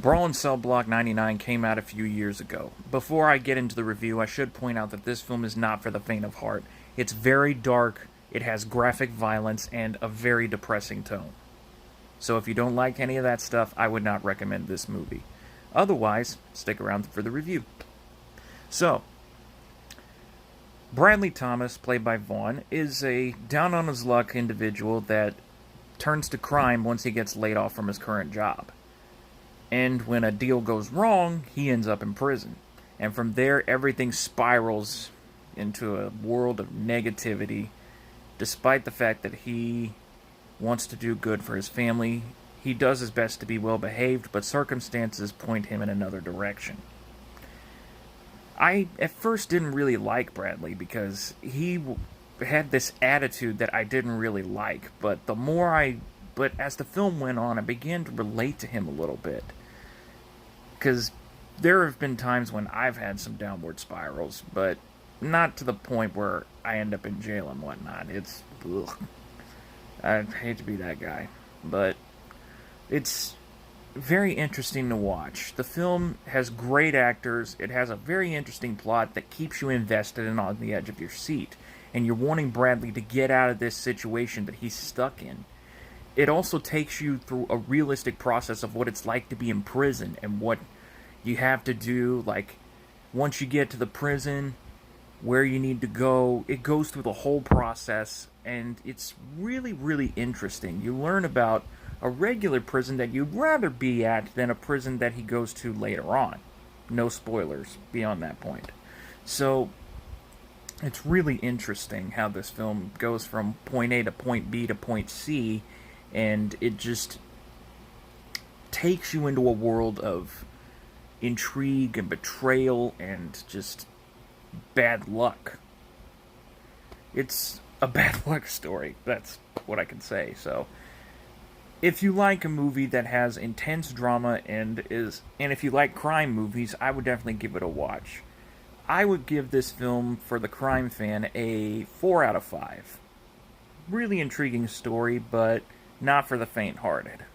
Brawl in Cell Block 99 came out a few years ago. Before I get into the review, I should point out that this film is not for the faint of heart. It's very dark, it has graphic violence, and a very depressing tone. So if you don't like any of that stuff, I would not recommend this movie. Otherwise, stick around for the review. So, Bradley Thomas, played by Vaughn, is a down-on-his-luck individual that turns to crime once he gets laid off from his current job. And when a deal goes wrong, he ends up in prison. And from there, everything spirals into a world of negativity. Despite the fact that he wants to do good for his family, he does his best to be well behaved, but circumstances point him in another direction. I, at first, didn't really like Bradley because he had this attitude that I didn't really like, but as the film went on, I began to relate to him a little bit. Because there have been times when I've had some downward spirals, but not to the point where I end up in jail and whatnot. It's, ugh. I hate to be that guy, but it's very interesting to watch. The film has great actors. It has a very interesting plot that keeps you invested and on the edge of your seat, and you're wanting Bradley to get out of this situation that he's stuck in. It also takes you through a realistic process of what it's like to be in prison and what you have to do, like, once you get to the prison, where you need to go. It goes through the whole process, and it's really, really interesting. You learn about a regular prison that you'd rather be at than a prison that he goes to later on. No spoilers beyond that point. So, it's really interesting how this film goes from point A to point B to point C, and it just takes you into a world of intrigue and betrayal and just bad luck. It's a bad luck story, that's what I can say. So, if you like a movie that has intense drama and if you like crime movies, I would definitely give it a watch. I would give this film, for the crime fan, a 4 out of 5. Really intriguing story, but not for the faint-hearted.